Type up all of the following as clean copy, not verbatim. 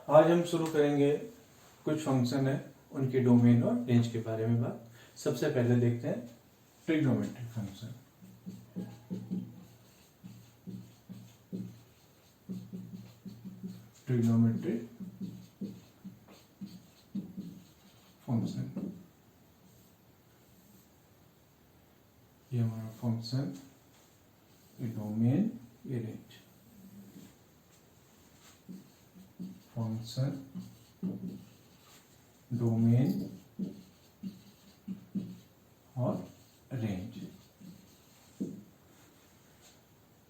आज हम शुरू करेंगे कुछ फंक्शन है उनके डोमेन और रेंज के बारे में बात। सबसे पहले देखते हैं ट्रिग्नोमेट्रिक फंक्शन। ट्रिग्नोमेट्रिक फंक्शन, ये हमारा फंक्शन, ये डोमेन, ये रेंज। फंक्शन, डोमेन और रेंज।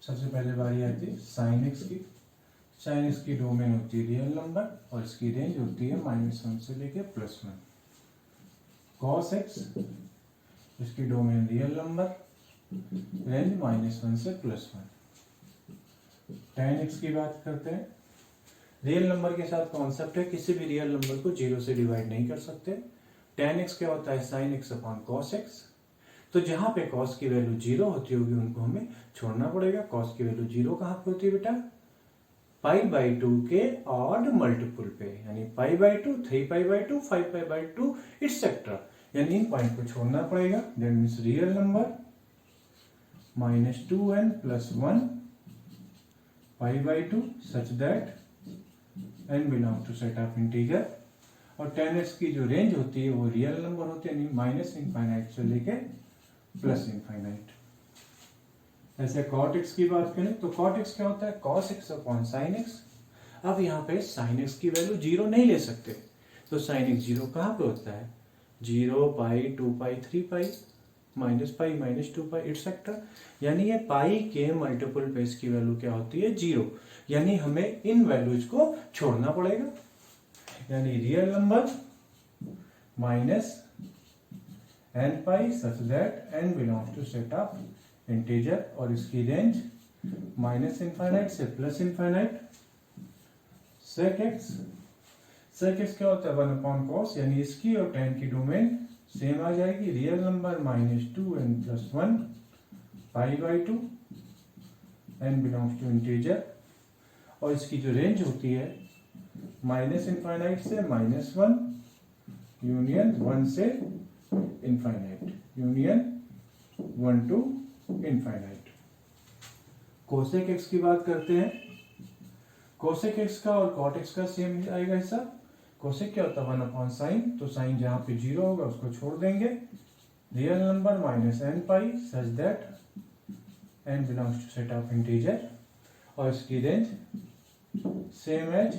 सबसे पहले बारी आती है साइन एक्स की। साइन एक्स की डोमेन होती है रियल नंबर और इसकी रेंज होती है -1 से लेके +1। कॉस एक्स, इसकी डोमेन रियल नंबर, रेंज -1 से +1। tan एक्स की बात करते हैं। रियल नंबर के साथ कॉन्सेप्ट है किसी भी रियल नंबर को 0 से डिवाइड नहीं कर सकते। tan एक्स क्या होता है? sin x upon cos x। तो जहां पे cos की वैल्यू 0 होती होगी उनको हमें छोड़ना पड़ेगा। cos की वैल्यू 0 कहां पे होती है बेटा? π/2 के ऑड मल्टीपल पे, यानी π/2, 3π/2, 5π/2 इट्सेट्रा, यानी इन पॉइंट को छोड़ना पड़ेगा। That means real number -2n + 1 π/2 such that n belong to set of integer. और tan x की जो रेंज होती है वो रियल नंबर होती है, यानी -∞ से लेके +∞। ऐसे cot x की बात करें तो cot x क्या होता है? cos x upon sin x। अब यहाँ पे sin x की वैल्यू 0 नहीं ले सकते, तो sin x 0 कहाँ पे होता है? 0, π, 2π, 3π, -π, -2π इट्सेट्रा, यानी ये पाई के मल्टीपल पे इसकी वैल्यू क्या होती है? 0। यानी हमें इन वैल्यूज को छोड़ना पड़ेगा, यानी real number -nπ such that n belongs to set of integer और इसकी रेंज -∞ से +∞। sec x क्या होता है? 1 cos, यानी इसकी और tan की डोमेन सेम आ जाएगी। Real number -2n + 1 π/2, n belongs to integer और इसकी जो रेंज होती है -∞ से -1 यूनियन 1 से infinite, union 1 to infinite. Cosec x की बात करते हैं। कोसेक एक्स का और कॉट एक्स का सेम आएगा हिसाब। कोसेक क्या होता है? 1/sin, तो साइन जहां पे 0 होगा उसको छोड़ देंगे। Real number -nπ such that n belongs to set of integer और इसकी range same as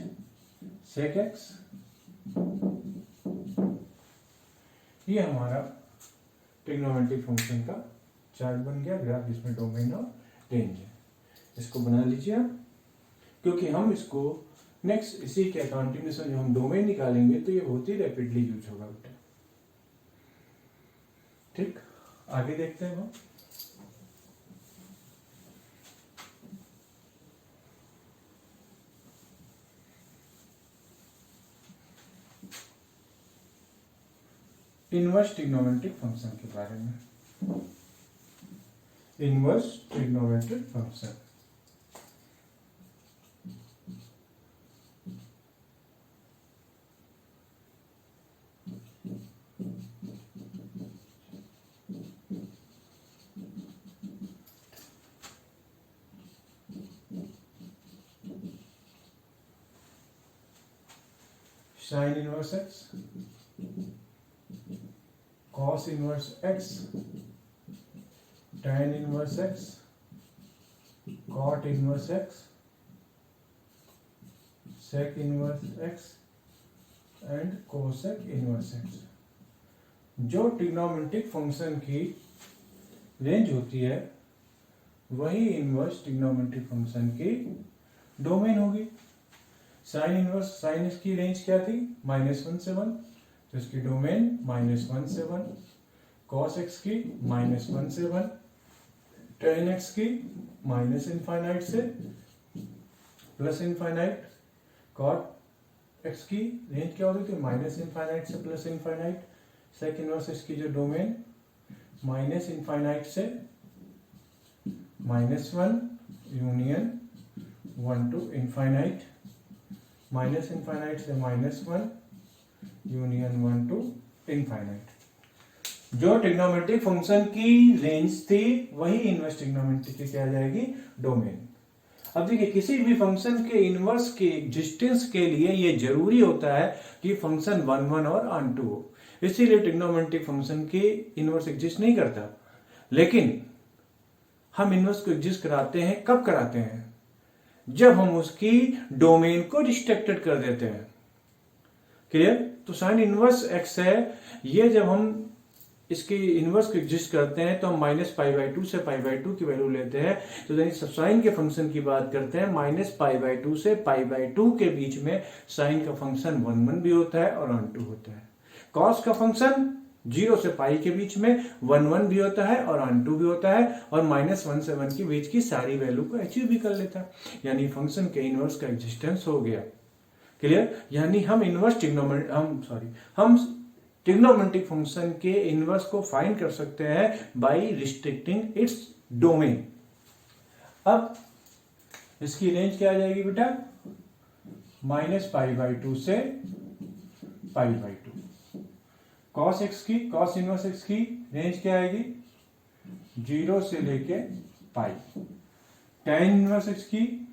sec x। ये हमारा ट्रिग्नोमेट्रिक फंक्शन का चार्ट बन गया, ग्राफ जिसमें डोमेन और रेंज है। इसको बना लीजिए आप, क्योंकि हम इसको नेक्स्ट इसी के कंटिन्यूएशन जो हम डोमेन निकालेंगे तो ये बहुत ही रैपिडली यूज होगा बेटा। ठीक, आगे देखते हैं हम। इनवर्स ट्रिग्नोमेट्रिक फंक्शन के बारे में। Inverse trigonometric function, sin inverse x, cos inverse x, tan inverse x, cot inverse x, sec inverse x and cosec inverse x। जो ट्रिग्नोमेट्रिक फंक्शन की रेंज होती है वही इनवर्स ट्रिग्नोमेट्रिक फंक्शन की domain होगी। साइन इनवर्स, साइन की range क्या थी? -1 से 1, तो इसकी डोमेन -1 से 1। cos x की -1 से 1, tan x की -∞ से +∞। cot x की रेंज क्या होती थी? -∞ से +∞। sec इनवर्स इसकी जो डोमेन -∞ से -1 union 1 to infinite minus infinite से -1 यूनियन 1 टू इनफाइनाइट। जो ट्रिग्नोमेट्रिक फंक्शन की रेंज थी वही इनवर्स ट्रिग्नोमेट्रिक की क्या जाएगी, डोमेन। अब देखिए किसी भी फंक्शन के इनवर्स के एग्जिस्टेंस के लिए ये जरूरी होता है कि फंक्शन 1 1 और ऑन टू हो, इसीलिए ट्रिग्नोमेट्रिक फंक्शन की इनवर्स एग्जिस्ट नहीं करता। लेकिन हम इनवर्स को एग्जिस्ट कराते हैं, कब कराते हैं, जब हम उसकी डोमेन को रिस्ट्रिक्टेड कर देते हैं। क्लियर? तो साइन इनवर्स एक्स है, ये जब हम इसकी इनवर्स को एग्जिस्ट करते हैं तो हम -π/2 से π/2 की वैल्यू लेते हैं। तो यानी सब साइन के फंक्शन की बात करते हैं, -π/2 से π/2 के बीच में साइन का फंक्शन 1 1 भी होता है और ऑन टू होता है। कॉस का फंक्शन 0 से पाई के बीच में 1 1 भी होता है और ऑन टू भी होता है, और -1 से 1 के बीच की सारी वैल्यू को अचीव भी कर लेता है। यानी फंक्शन के इनवर्स का एग्जिस्टेंस हो गया। क्लियर? यानी हम ट्रिग्नोमेट्रिक फंक्शन के इनवर्स को फाइंड कर सकते हैं बाय रिस्ट्रिक्टिंग इट्स डोमेन। अब इसकी रेंज क्या आ जाएगी बेटा, -π/2 से π/2। कॉस इनवर्स एक्स की रेंज क्या आएगी, 0 से लेके पाई। tan इनवर्स एक्स की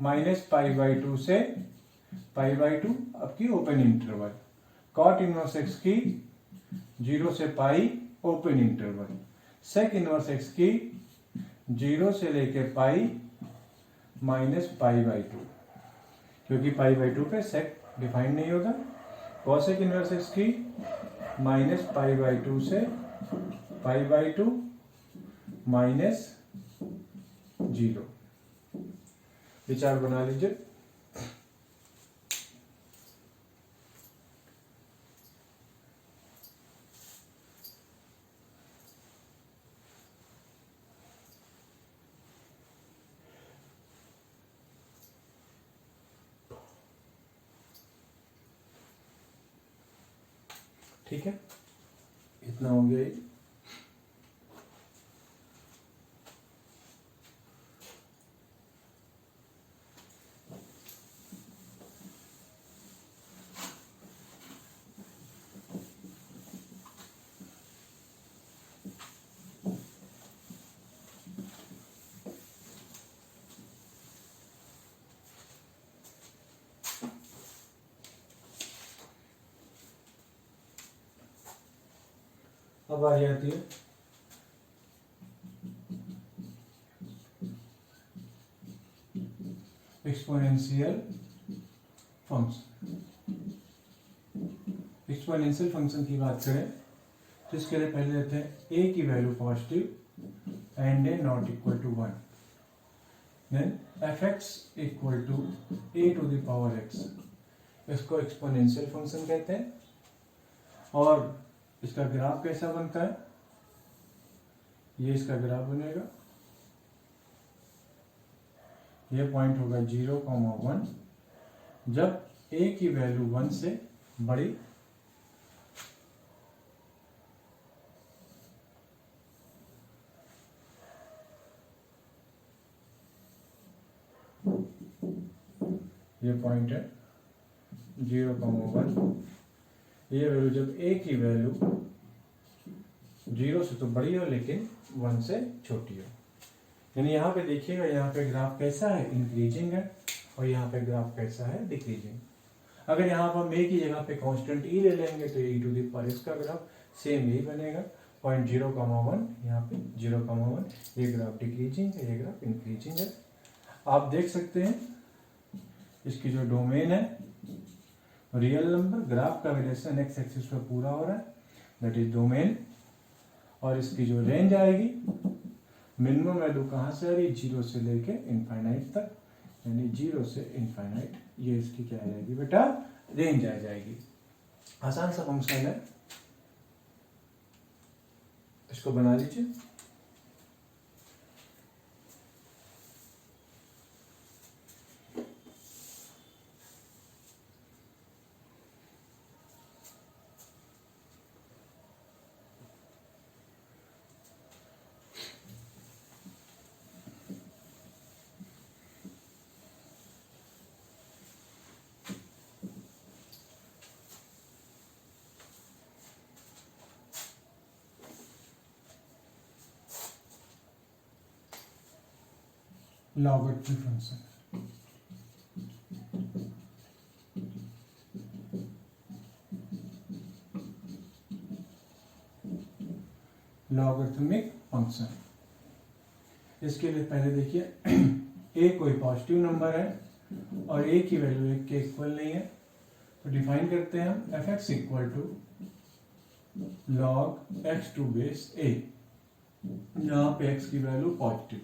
-π/2 से π/2, अब की open interval. Cot inverse x की 0 से pi, open interval. Sec inverse x की 0 से लेके पाई -π/2, क्योंकि π/2 पे सेक डिफाइन नहीं होता। कॉसेक इनवर्स एक्स की -π/2 से π/2 -0। विचार बना लीजिए। ठीक है, इतना हो गया। अब आ जाती है एक्सपोनेंशियल फंक्शन। एक्सपोनेंशियल फंक्शन की बात करें तो इसके लिए पहले लेते हैं a की value positive and a not equal to 1, then fx equal to a to the power x। इसको एक्सपोनेंशियल फंक्शन कहते हैं। और इसका ग्राफ कैसा बनता है, ये इसका ग्राफ बनेगा। ये पॉइंट होगा 0,1 जब a की वैल्यू 1 से बड़ी। ये पॉइंट है 0,1। ये वैल्यू जब a की वैल्यू 0 से तो बड़ी हो लेकिन 1 से छोटी हो। यानी यहाँ पे देखिएगा, यहाँ पे ग्राफ कैसा है, इंक्रीजिंग है, और यहाँ पे ग्राफ कैसा है, डिक्रीजिंग। अगर यहाँ पर हम a की जगह पे कांस्टेंट e ले लेंगे तो e to the power x का ग्राफ सेम ही बनेगा। पॉइंट 0,1 यहाँ पे 0,1, ये ग्राफ डिक्रीजिंग है, ये ग्राफ इंक्रीजिंग है। आप देख सकते हैं इसकी जो डोमेन है रियल नंबर, ग्राफ का रिलेशन एक्स एक्सिस पे पूरा हो रहा है, दैट इज डोमेन। और इसकी जो रेंज आएगी, मिनिमम वैल्यू कहाँ से आ रही है, 0 से लेके इनफाइनाइट तक, यानी 0 से इनफाइनाइट, ये इसकी क्या आ जाएगी बेटा, रेंज आ जाएगी। आसान सा फंक्शन है, इसको बना लीजिए। Logarithmic function. लॉगरिथमिक फंक्शन, इसके लिए पहले देखिए a कोई पॉजिटिव नंबर है और a की वैल्यू 1 के इक्वल नहीं है, तो डिफाइन करते हैं हम f(x) equal to log x to base a, जहां पे x की वैल्यू पॉजिटिव।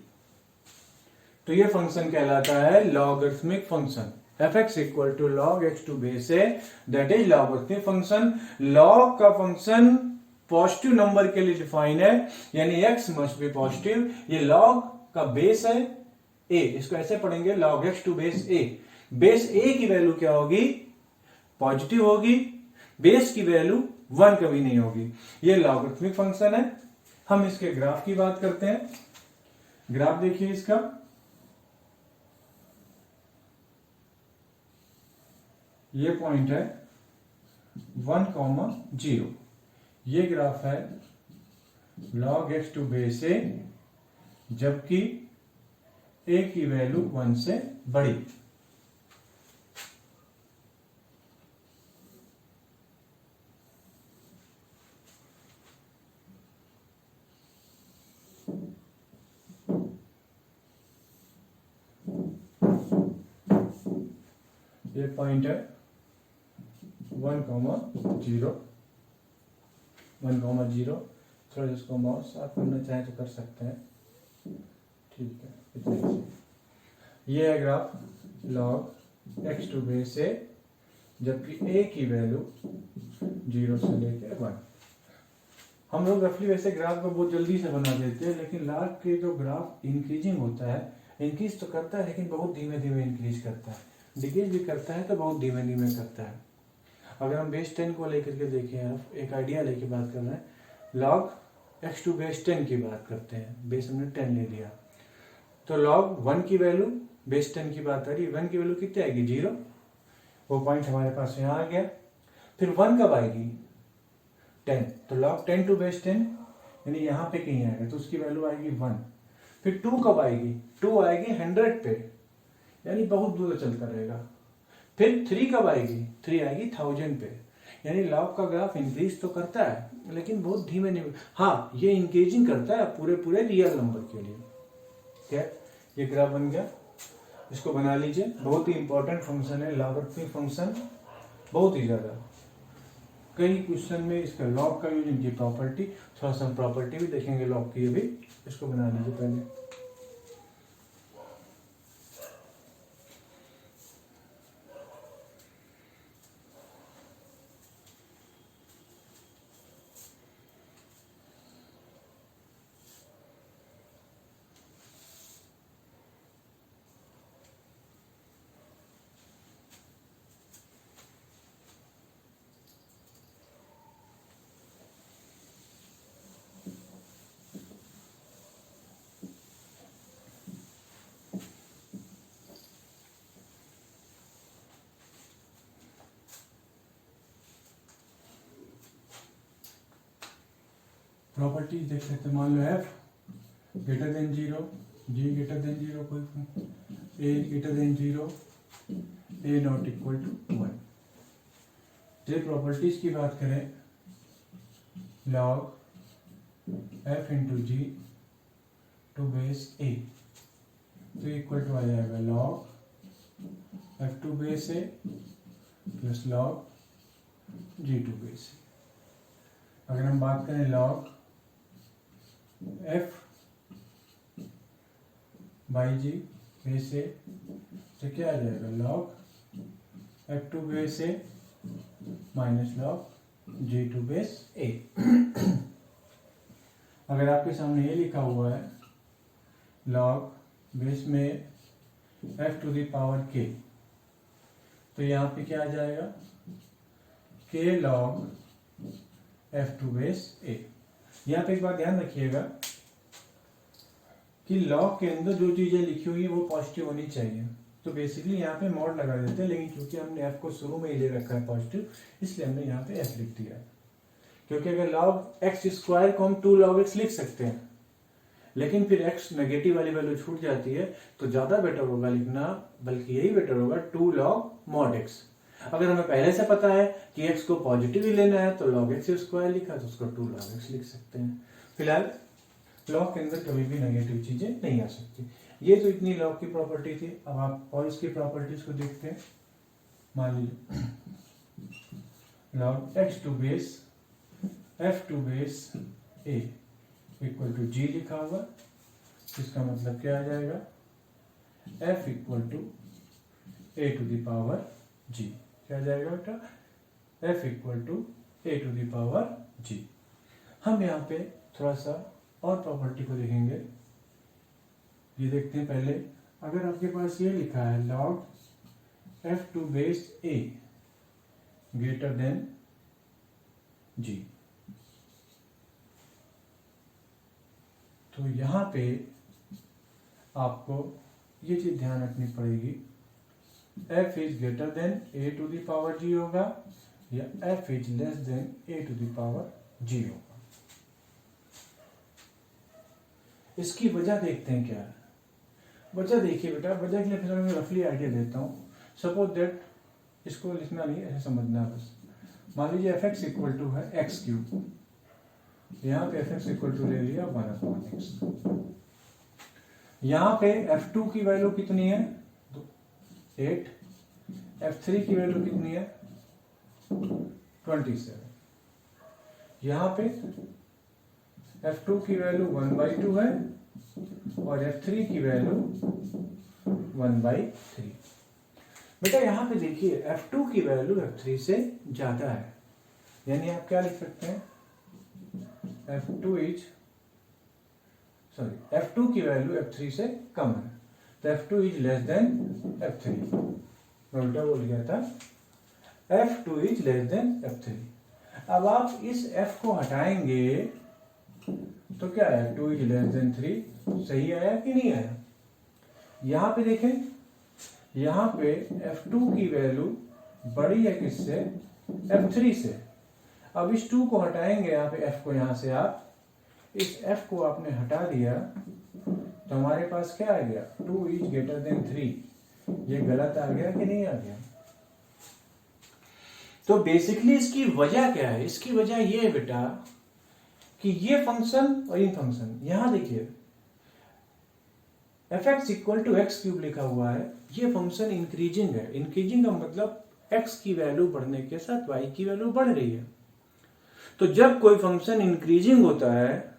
तो ये फंक्शन कहलाता है logarithmic function. f(x) equal to log x to base a, that is logarithmic function. Log का फंक्शन पॉजिटिव नंबर के लिए डिफाइन है, यानी x मस्ट बी पॉजिटिव। ये log का बेस है a, इसको ऐसे पढ़ेंगे log x to base a। Base a की वैल्यू क्या होगी? पॉजिटिव होगी। बेस की वैल्यू 1 कभी नहीं होगी। ये लॉगरिथमिक फंक्शन है। हम इसके ग्राफ की बात करते हैं। ग्राफ देखिए इसका, ये पॉइंट है 1,0। ये ग्राफ है log x to base a, जबकि a की वैल्यू 1 से बड़ी। ये पॉइंट है 1,0, 1,0। थोड़ा जिसको माउस आप करना चाहें तो कर सकते हैं, ठीक है। इतना ही। ये है graph log x to base a, जबकि a की वैल्यू 0 से लेकर 1। हम लोग रफली वैसे ग्राफ को बहुत जल्दी से बना देते हैं, लेकिन लाग के जो ग्राफ इंक्रीजिंग होता है, इंक्रीज तो करता है लेकिन बहुत धीमे धीमे इंक्रीज करता है, डिक्रीज भी करता है तो बहुत धीमे धीमे करता है। अगर हम बेस 10 को लेकर के देखें, आप एक आइडिया लेके बात कर रहे हैं, log x टू बेस 10 की बात करते हैं, बेस हमने 10 ले लिया, तो log 1 की वैल्यू, बेस 10 की बात आ रही है, 1 की वैल्यू कितनी आएगी? 0। वो पॉइंट हमारे पास यहाँ आ गया। फिर 1 कब आएगी? 10, तो log 10 टू बेस 10 यानी यहाँ पे कहीं आएगा, तो उसकी वैल्यू आएगी 1। फिर 2 कब आएगी? 2 आएगी 100 पे, यानी बहुत दूर चलता रहेगा। फिर 3 कब आएगी? 3 आएगी 1000 पे, यानी log का ग्राफ इंक्रीज तो करता है लेकिन बहुत धीमे नहीं। हाँ, ये इंक्रीजिंग करता है पूरे पूरे रियल नंबर के लिए। क्या ये ग्राफ बन गया? इसको बना लीजिए। बहुत ही इंपॉर्टेंट फंक्शन है लॉगरिथमिक फंक्शन, बहुत ही ज्यादा। कई क्वेश्चन में इसका लॉग का यूज, इनकी प्रॉपर्टी, थोड़ा सा प्रॉपर्टी भी देखेंगे लॉग की भी। इसको बना लीजिए पहले। प्रॉपर्टीज देख सकते हैं। मान लो f greater than 0, g greater than 0, कोई a greater than 0, a not equal to 1। ये प्रॉपर्टीज की बात करें, log f into g to base a, तो इक्वल टू आ जाएगा log f to base a plus log g to base a। अगर हम बात करें log f by g base a, तो क्या आ जाएगा? log f to base a minus log g to base a। अगर आपके सामने ये लिखा हुआ है log बेस में f to the power k, तो यहाँ पे क्या आ जाएगा? k log f to base a। यहाँ पे एक बात ध्यान रखिएगा कि log के अंदर जो चीजें लिखी हुई है वो पॉजिटिव होनी चाहिए, तो बेसिकली यहाँ पे मॉड लगा देते हैं, लेकिन क्योंकि हमने f को शुरू में ही ले रखा है पॉजिटिव, इसलिए हमने यहाँ पे f लिख दिया। क्योंकि अगर log x स्क्वायर को हम 2 log x लिख सकते हैं, लेकिन फिर x नेगेटिव वाली वैल्यू छूट जाती है, तो ज्यादा बेटर होगा लिखना, बल्कि यही बेटर होगा 2 log mod x। अगर हमें पहले से पता है कि x को पॉजिटिव ही लेना है तो log x स्क्वायर लिखा, तो उसको 2 log x लिख सकते हैं। फिलहाल लॉग के अंदर कभी भी नेगेटिव चीजें नहीं आ सकती। ये तो इतनी लॉग की प्रॉपर्टी थी। अब आप और इसकी प्रॉपर्टीज को देखते हैं। मान लीजिए log x to base f to base a equal to g लिखा हुआ, इसका मतलब क्या आ जाएगा, f equal to a to the power g। क्या आ जाएगा बेटा, f equal to a to the power g। हम यहाँ पे थोड़ा सा और प्रॉपर्टी को देखेंगे। ये देखते हैं पहले, अगर आपके पास ये लिखा है log f to base a greater than g, तो यहां पे आपको ये चीज ध्यान रखनी पड़ेगी, f is greater than a to the power g होगा या f is less than a to the power g होगा। इसकी वजह देखते हैं क्या है। वजह देखिए बेटा, वजह के लिए फिर मैं रफली आइडिया देता हूँ। सपोज दैट, इसको लिखना नहीं, ऐसे समझना है बस। मान लीजिए एफ एक्स इक्वल टू है एक्स क्यूब, यहाँ पे एफ एक्स इक्वल टू ले लिया 1/x। यहाँ पे f2 की वैल्यू कितनी है, 8। f3 की वैल्यू कितनी है, 27। यहाँ पे f2 की वैल्यू 1/2 है और f3 की वैल्यू 1/3। बेटा यहाँ पे देखिए f2 की वैल्यू f3 से ज्यादा है, यानी आप क्या लिख सकते हैं, f2 की वैल्यू f3 से कम है, तो f2 is less then f3। मैं उल्टा बोल गया था, f2 is less then f3। अब आप इस f को हटाएंगे तो क्या है, 2 इज लेस देन 3। सही आया कि नहीं आया। यहां पे देखें, यहां पे f2 की वैल्यू बड़ी है किससे, f3 से। अब इस 2 को हटाएंगे, यहाँ पे f को, यहां से आप इस f को आपने हटा दिया तो हमारे पास क्या आ गया, 2 इज ग्रेटर देन 3। ये गलत आ गया कि नहीं आ गया। तो बेसिकली इसकी वजह क्या है, इसकी वजह ये है बेटा कि ये फंक्शन और इन फंक्शन, यहां देखिए f x equal to x cube लिखा हुआ है, ये फंक्शन इंक्रीजिंग है। इंक्रीजिंग का मतलब एक्स की वैल्यू बढ़ने के साथ वाई की वैल्यू बढ़ रही है। तो जब कोई फंक्शन इंक्रीजिंग होता है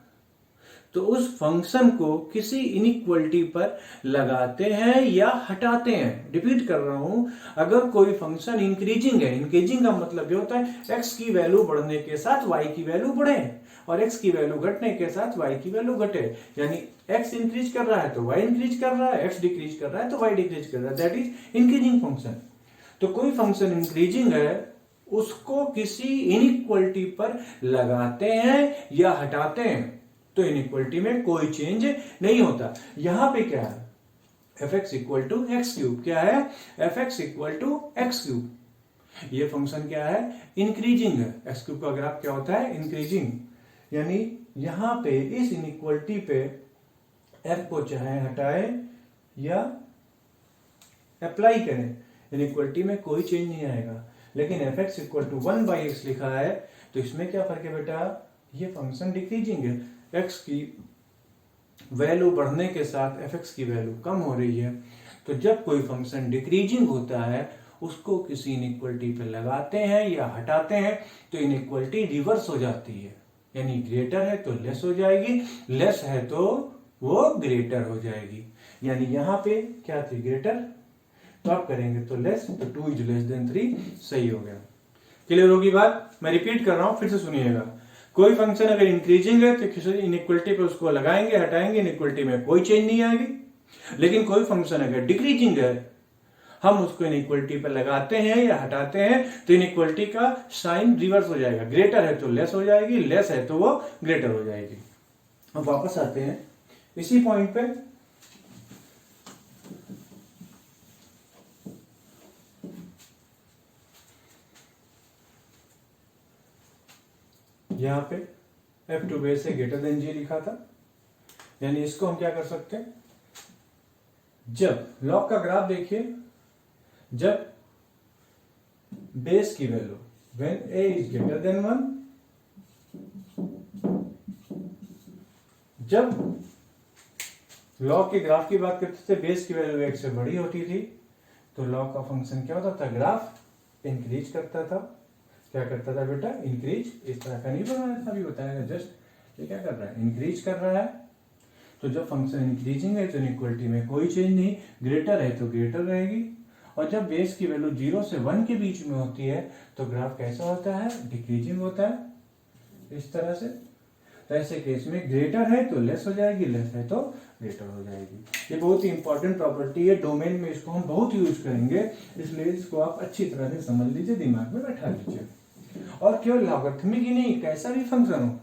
तो उस फंक्शन को किसी इनइक्वलिटी पर लगाते हैं या हटाते हैं। रिपीट कर रहा हूं, अगर कोई फंक्शन इंक्रीजिंग है, इंक्रीजिंग का मतलब ये होता है एक्स की वैल्यू बढ़ने के साथ वाई की वैल्यू बढ़े और एक्स की वैल्यू घटने के साथ वाई की वैल्यू घटे। यानी एक्स इंक्रीज कर रहा है तो वाई इंक्रीज कर रहा है, एक्स डिक्रीज कर रहा है तो वाई डिक्रीज कर रहा है, दैट इज इंक्रीजिंग फंक्शन। तो कोई फंक्शन इंक्रीजिंग है, उसको किसी इनइक्वलिटी पर लगाते हैं या हटाते हैं तो इनइक्वलिटी में कोई चेंज नहीं होता। यहां पे क्या है, f x equal to x cube. क्या है, f x equal to x cube. ये फंक्शन क्या है, इंक्रीजिंग है। एक्स क्यूब का ग्राफ क्या होता है, इंक्रीजिंग। यानी यहां पे इस इनइक्वलिटी पे एफ को चाहे हटाए या अप्लाई करें, इनइक्वलिटी में कोई चेंज नहीं आएगा। लेकिन F x equal to 1/x लिखा है तो इसमें क्या फर्क है बेटा, ये फंक्शन डिक्रीजिंग है, एक्स की वैल्यू बढ़ने के साथ एफ एक्स की वैल्यू कम हो रही है। तो जब कोई फंक्शन डिक्रीजिंग होता है उसको किसी इनइक्वलिटी पे लगाते हैं या हटाते हैं तो इनइक्वलिटी रिवर्स हो जाती है। यानी ग्रेटर है तो लेस हो जाएगी, लेस है तो वो ग्रेटर हो जाएगी। यानी यहां पे क्या थी, ग्रेटर, तो आप करेंगे तो लेस, तो 2 इज लेस देन 3 सही हो गया। क्लियर होगी बात। मैं रिपीट कर रहा हूं, फिर से सुनिएगा। कोई फंक्शन अगर इंक्रीजिंग है तो किसी इनइक्वलिटी पे उसको लगाएंगे हटाएंगे, इनइक्वलिटी में कोई चेंज नहीं आएगी। लेकिन कोई फंक्शन अगर डिक्रीजिंग है, हम उसको इनइक्वलिटी पे लगाते हैं या हटाते हैं तो इनइक्वलिटी का साइन रिवर्स हो जाएगा। ग्रेटर है तो लेस हो जाएगी, लेस है तो वो ग्रेटर हो जाएगी। अब वापस आते हैं इसी पॉइंट पे। यहां पे f2 बेस से ग्रेटर देन g लिखा था, यानी इसको हम क्या कर सकते हैं, जब लॉग का ग्राफ देखिए, जब बेस की value when a is greater than 1, जब लॉग के ग्राफ की बात करते थे बेस की वैल्यू 1 से बड़ी होती थी तो लॉग का फंक्शन क्या होता था, ग्राफ इंक्रीज करता था। क्या करता था बेटा, इंक्रीज। इस तरह का नहीं बनाया था, अभी बताया जस्ट। ये क्या कर रहा है, इंक्रीज कर रहा है। तो जब फंक्शन इंक्रीजिंग है तो इनइक्वलिटी में कोई चेंज नहीं, ग्रेटर है तो ग्रेटर रहेगी। और जब बेस की वैल्यू 0 से 1 के बीच में होती है तो ग्राफ कैसा होता है, डिक्रीजिंग होता है, इस तरह से। तो ऐसे केस में ग्रेटर है तो लेस हो जाएगी, लेस है तो ग्रेटर हो जाएगी। ये बहुत ही इंपॉर्टेंट प्रॉपर्टी है, डोमेन में इसको हम बहुत यूज करेंगे, इसलिए इसको आप अच्छी तरह से समझ लीजिए, दिमाग में बैठा लीजिए। और केवल लॉगरिथमिक ही नहीं, कैसा भी फंक्शन हो,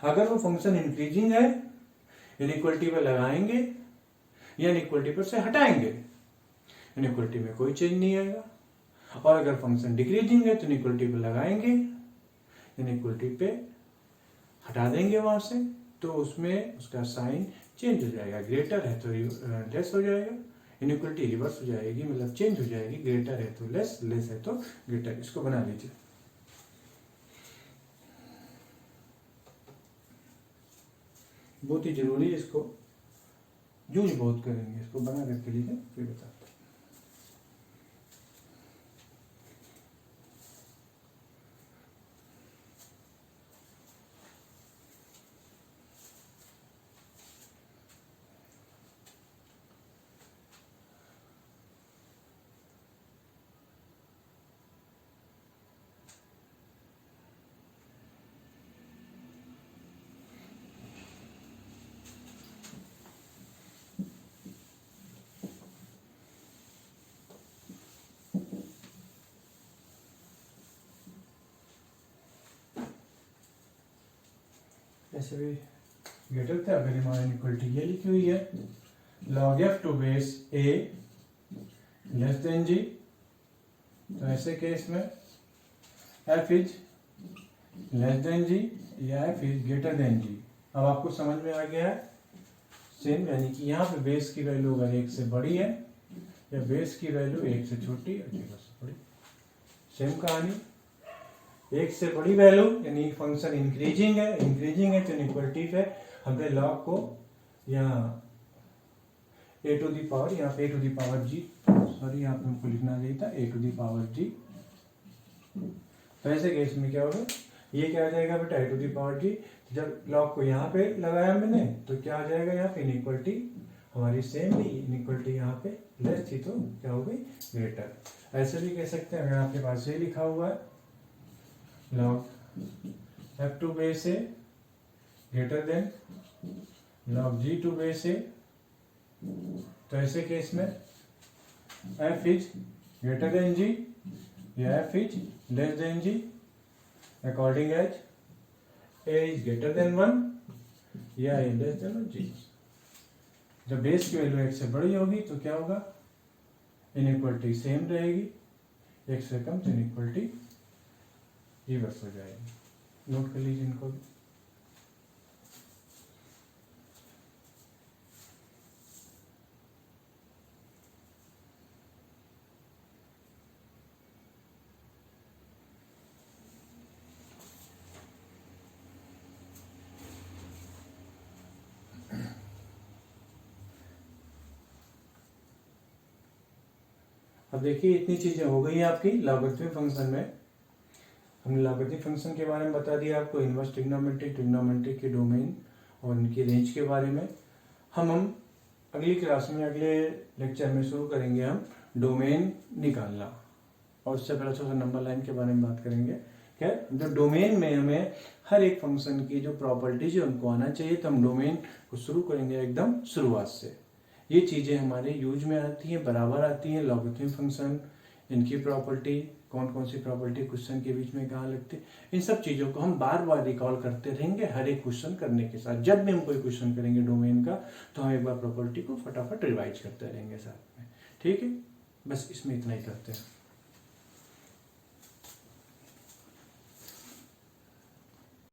अगर वो फंक्शन इंक्रीजिंग है इनइक्वलिटी पे लगाएंगे या इनइक्वलिटी पर से हटाएंगे, इनइक्वलिटी में कोई चेंज नहीं आएगा। और अगर फंक्शन डिक्रीजिंग है तो इनइक्वलिटी पे लगाएंगे, इनइक्वलिटी पे हटा देंगे वहां से, तो उसमें उसका साइन चेंज हो जाएगा। ग्रेटर है तो लेस हो जाएगा, इनइक्वलिटी रिवर्स हो जाएगी, मतलब चेंज हो जाएगी। ग्रेटर है तो लेस, लेस है तो ग्रेटर। इसको बना लीजिए। बहुत ही जरूरी है, इसको यूज बहुत करेंगे, इसको बना करके लीजिए, फिर बताते हैं। ऐसे भी ग्रेटर था, अगर हमारा इनइक्वलिटी ये लिखी हुई है, log f to base a less than g, तो ऐसे केस में f is less than g या f is greater than g। अब आपको समझ में आ गया है सेम, यानी कि यहाँ पे बेस की वैल्यू अगर 1 से बड़ी है या बेस की वैल्यू 1 से छोटी है, 0 से बड़ी, सेम कहानी। 1 से बड़ी वैल्यू यानी फंक्शन इंक्रीजिंग है तो इनइक्वलिटी पे हमने लॉग को यहाँ a टू दी पावर, यहाँ पे a to the power g, sorry यहाँ पे हमको लिखना चाहिए था a to the power g। तो ऐसे केस में क्या होगा, ये क्या आ जाएगा बेटा a to the power g। जब लॉग को यहाँ पे लगाया मैंने तो क्या आ जाएगा, यहाँ पे इनइक्वलिटी हमारी सेम नहीं, इनइक्वलिटी यहाँ पे लेस थी तो क्या हो गई, ग्रेटर। ऐसे भी कह सकते हैं, अगर आपके पास ये लिखा हुआ है log f to base a greater than log g to base a, तो ऐसे केस में f is greater than g या f is less than g according as a is greater than 1 या a लेस देन g। जब base की value 1 से बड़ी होगी तो क्या होगा, इनइक्वलिटी सेम रहेगी, 1 से कम तो इनइक्वलिटी रिवर्स हो जाएगी। नोट कर लीजिए इनको भी। अब देखिए इतनी चीजें हो गई आपकी लॉगरिथमिक फंक्शन में। हमने लॉगरिथमिक फंक्शन के बारे में बता दिया आपको, इनवर्स ट्रिग्नोमेट्रिक के डोमेन और उनकी रेंज के बारे में। हम अगली क्लास में, अगले लेक्चर में शुरू करेंगे हम डोमेन निकालना, और उससे पहले थोड़ा सा नंबर लाइन के बारे में बात करेंगे। क्या जो डोमेन में हमें हर एक फंक्शन की जो प्रॉपर्टीज है उनको आना चाहिए, तो हम डोमेन को शुरू करेंगे एकदम शुरुआत से। ये चीजें हमारे यूज में आती हैं, बराबर आती हैं। लॉगरिथमिक फंक्शन, इनकी प्रॉपर्टी, कौन कौन सी प्रॉपर्टी क्वेश्चन के बीच में कहाँ लगती है, इन सब चीजों को हम बार बार रिकॉल करते रहेंगे हर एक क्वेश्चन करने के साथ। जब भी हम कोई क्वेश्चन करेंगे डोमेन का तो हम एक बार प्रॉपर्टी को फटाफट रिवाइज करते रहेंगे साथ में। ठीक है, बस इसमें इतना ही करते हैं।